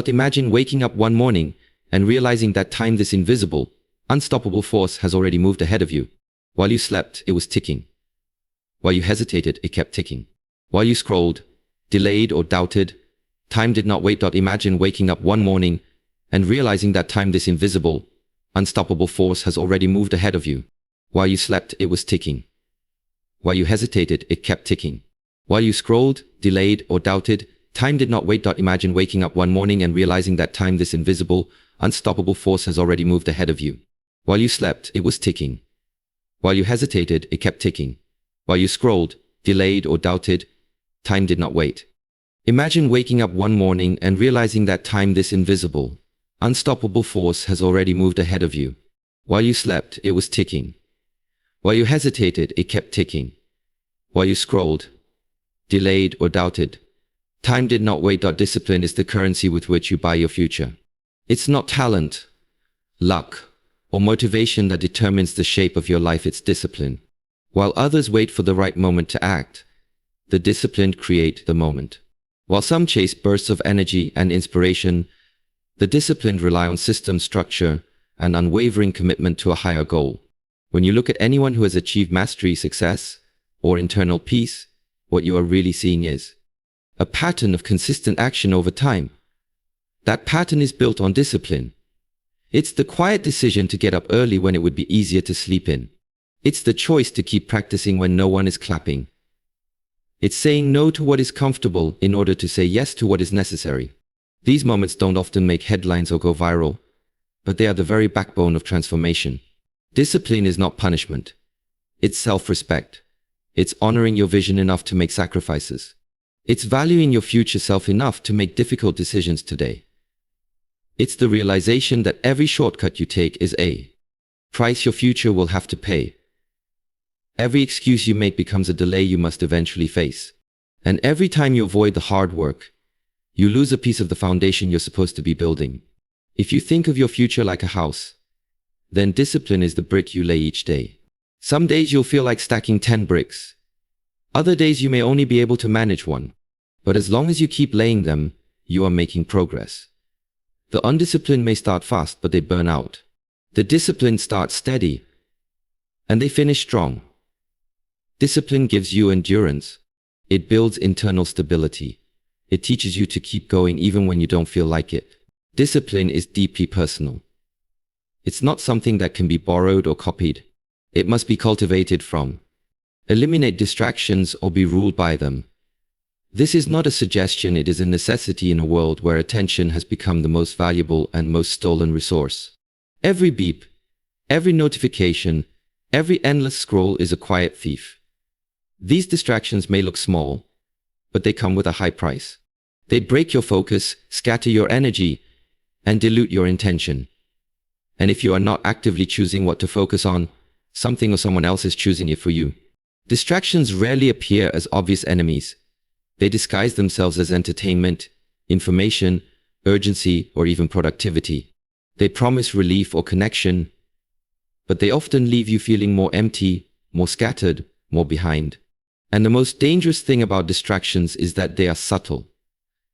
Imagine waking up one morning and realizing that time, this invisible, unstoppable force, has already moved ahead of you. While you slept, it was ticking. While you hesitated, it kept ticking. While you scrolled, delayed, or doubted, time did not wait. Imagine waking up one morning and realizing that time, this invisible, unstoppable force, has already moved ahead of you. While you slept, it was ticking. While you hesitated, it kept ticking. While you scrolled, delayed, or doubted, time did not wait. Imagine waking up one morning and realizing that time, this invisible, unstoppable force, has already moved ahead of you. While you slept, it was ticking. While you hesitated, it kept ticking. While you scrolled, delayed, or doubted, time did not wait. Imagine waking up one morning and realizing that time, this invisible, unstoppable force, has already moved ahead of you. While you slept, it was ticking. While you hesitated, it kept ticking. While you scrolled, delayed, or doubted, time did not wait. Discipline is the currency with which you buy your future. It's not talent, luck, or motivation that determines the shape of your life. It's discipline. While others wait for the right moment to act, the disciplined create the moment. While some chase bursts of energy and inspiration, the disciplined rely on system, structure, and unwavering commitment to a higher goal. When you look at anyone who has achieved mastery, success, or internal peace, what you are really seeing is a pattern of consistent action over time. That pattern is built on discipline. It's the quiet decision to get up early when it would be easier to sleep in. It's the choice to keep practicing when no one is clapping. It's saying no to what is comfortable in order to say yes to what is necessary. These moments don't often make headlines or go viral, but they are the very backbone of transformation. Discipline is not punishment. It's self-respect. It's honoring your vision enough to make sacrifices. It's valuing your future self enough to make difficult decisions today. It's the realization that every shortcut you take is a price your future will have to pay. Every excuse you make becomes a delay you must eventually face. And every time you avoid the hard work, you lose a piece of the foundation you're supposed to be building. If you think of your future like a house, then discipline is the brick you lay each day. Some days you'll feel like stacking 10 bricks. Other days you may only be able to manage one. But as long as you keep laying them, you are making progress. The undisciplined may start fast, but they burn out. The disciplined start steady, and they finish strong. Discipline gives you endurance. It builds internal stability. It teaches you to keep going even when you don't feel like it. Discipline is deeply personal. It's not something that can be borrowed or copied. It must be cultivated from. Eliminate distractions or be ruled by them. This is not a suggestion, it is a necessity in a world where attention has become the most valuable and most stolen resource. Every beep, every notification, every endless scroll is a quiet thief. These distractions may look small, but they come with a high price. They break your focus, scatter your energy, and dilute your intention. And if you are not actively choosing what to focus on, something or someone else is choosing it for you. Distractions rarely appear as obvious enemies. They disguise themselves as entertainment, information, urgency, or even productivity. They promise relief or connection, but they often leave you feeling more empty, more scattered, more behind. And the most dangerous thing about distractions is that they are subtle.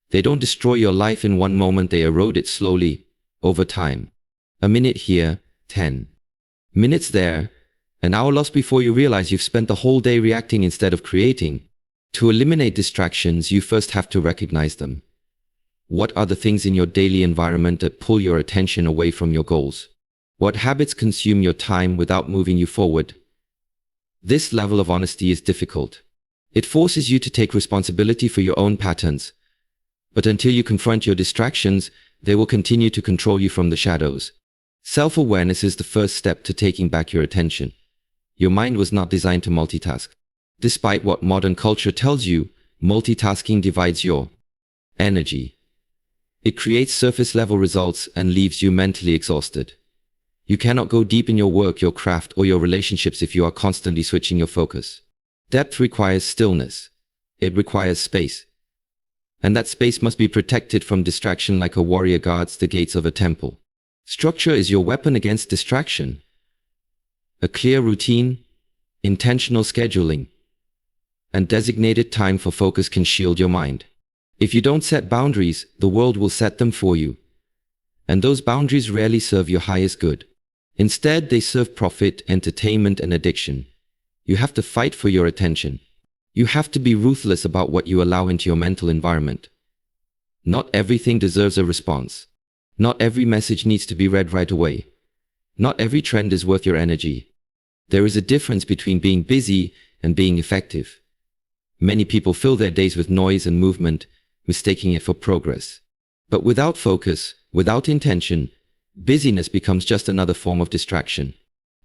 They don't destroy your life in one moment, they erode it slowly, over time. A minute here, 10 minutes there, an hour lost before you realize you've spent the whole day reacting instead of creating. To eliminate distractions, you first have to recognize them. What are the things in your daily environment that pull your attention away from your goals? What habits consume your time without moving you forward? This level of honesty is difficult. It forces you to take responsibility for your own patterns. But until you confront your distractions, they will continue to control you from the shadows. Self-awareness is the first step to taking back your attention. Your mind was not designed to multitask. Despite what modern culture tells you, multitasking divides your energy. It creates surface-level results and leaves you mentally exhausted. You cannot go deep in your work, your craft, or your relationships if you are constantly switching your focus. Depth requires stillness. It requires space. And that space must be protected from distraction like a warrior guards the gates of a temple. Structure is your weapon against distraction. A clear routine, intentional scheduling, and designated time for focus can shield your mind. If you don't set boundaries, the world will set them for you. And those boundaries rarely serve your highest good. Instead, they serve profit, entertainment, and addiction. You have to fight for your attention. You have to be ruthless about what you allow into your mental environment. Not everything deserves a response. Not every message needs to be read right away. Not every trend is worth your energy. There is a difference between being busy and being effective. Many people fill their days with noise and movement, mistaking it for progress. But without focus, without intention, busyness becomes just another form of distraction.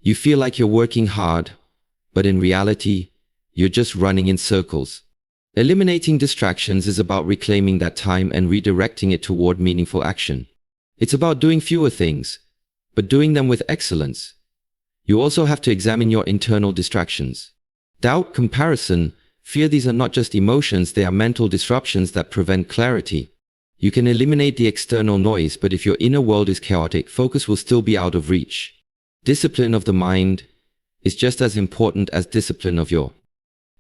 You feel like you're working hard, but in reality, you're just running in circles. Eliminating distractions is about reclaiming that time and redirecting it toward meaningful action. It's about doing fewer things, but doing them with excellence. You also have to examine your internal distractions. Doubt, comparison, fear, these are not just emotions, they are mental disruptions that prevent clarity. You can eliminate the external noise, but if your inner world is chaotic, focus will still be out of reach. Discipline of the mind is just as important as discipline of your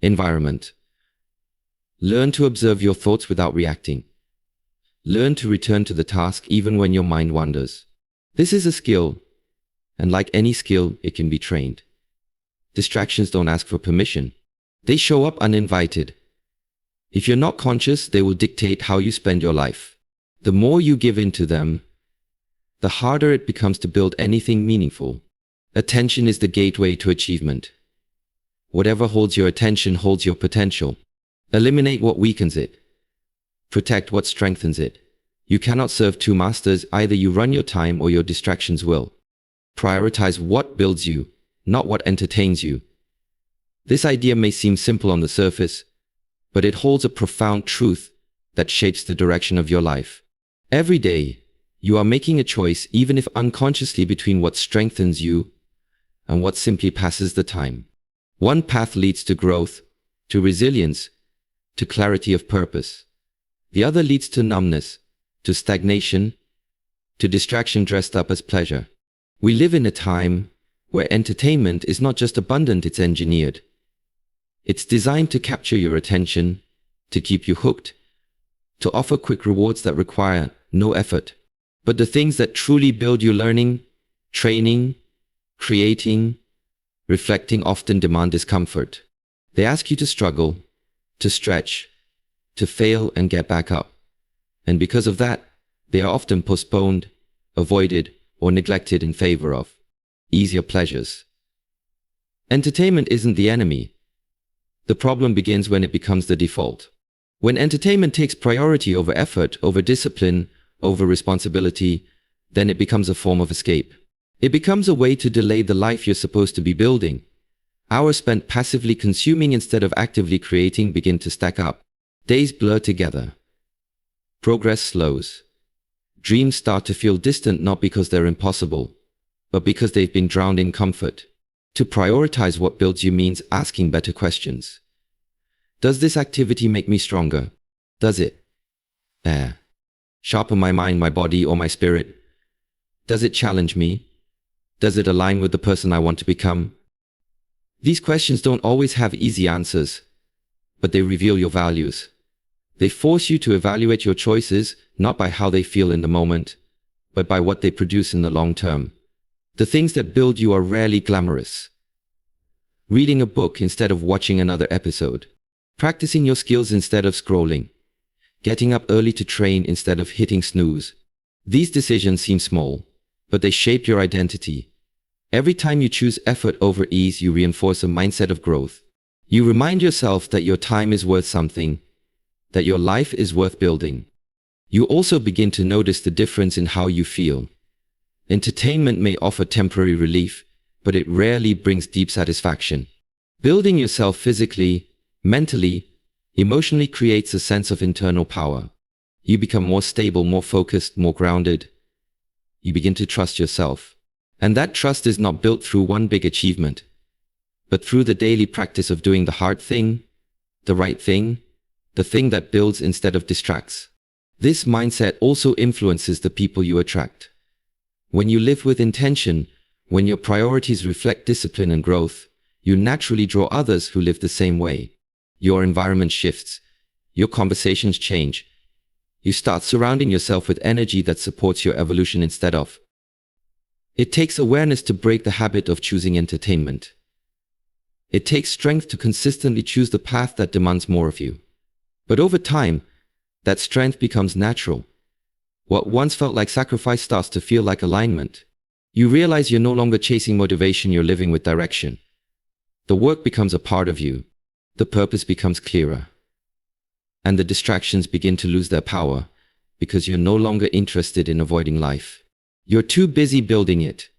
environment. Learn to observe your thoughts without reacting. Learn to return to the task even when your mind wanders. This is a skill, and like any skill, it can be trained. Distractions don't ask for permission. They show up uninvited. If you're not conscious, they will dictate how you spend your life. The more you give in to them, the harder it becomes to build anything meaningful. Attention is the gateway to achievement. Whatever holds your attention holds your potential. Eliminate what weakens it. Protect what strengthens it. You cannot serve two masters, either you run your time or your distractions will. Prioritize what builds you, not what entertains you. This idea may seem simple on the surface, but it holds a profound truth that shapes the direction of your life. Every day, you are making a choice, even if unconsciously, between what strengthens you and what simply passes the time. One path leads to growth, to resilience, to clarity of purpose. The other leads to numbness, to stagnation, to distraction dressed up as pleasure. We live in a time where entertainment is not just abundant, it's engineered. It's designed to capture your attention, to keep you hooked, to offer quick rewards that require no effort. But the things that truly build you, learning, training, creating, reflecting, often demand discomfort. They ask you to struggle, to stretch, to fail and get back up. And because of that, they are often postponed, avoided, or neglected in favor of easier pleasures. Entertainment isn't the enemy. The problem begins when it becomes the default. When entertainment takes priority over effort, over discipline, over responsibility, then it becomes a form of escape. It becomes a way to delay the life you're supposed to be building. Hours spent passively consuming instead of actively creating begin to stack up. Days blur together. Progress slows. Dreams start to feel distant, not because they're impossible, but because they've been drowned in comfort. To prioritize what builds you means asking better questions. Does this activity make me stronger? Does it sharpen my mind, my body, or my spirit? Does it challenge me? Does it align with the person I want to become? These questions don't always have easy answers, but they reveal your values. They force you to evaluate your choices, not by how they feel in the moment, but by what they produce in the long term. The things that build you are rarely glamorous. Reading a book instead of watching another episode. Practicing your skills instead of scrolling. Getting up early to train instead of hitting snooze. These decisions seem small, but they shape your identity. Every time you choose effort over ease, you reinforce a mindset of growth. You remind yourself that your time is worth something, that your life is worth building. You also begin to notice the difference in how you feel. Entertainment may offer temporary relief, but it rarely brings deep satisfaction. Building yourself physically, mentally, emotionally creates a sense of internal power. You become more stable, more focused, more grounded. You begin to trust yourself. And that trust is not built through one big achievement, but through the daily practice of doing the hard thing, the right thing, the thing that builds instead of distracts. This mindset also influences the people you attract. When you live with intention, when your priorities reflect discipline and growth, you naturally draw others who live the same way. Your environment shifts, your conversations change, You start surrounding yourself with energy that supports your evolution instead of. It takes awareness to break the habit of choosing entertainment. It takes strength to consistently choose the path that demands more of you. But over time, that strength becomes natural. What once felt like sacrifice starts to feel like alignment. You realize you're no longer chasing motivation, you're living with direction. The work becomes a part of you. The purpose becomes clearer. And the distractions begin to lose their power because you're no longer interested in avoiding life. You're too busy building it.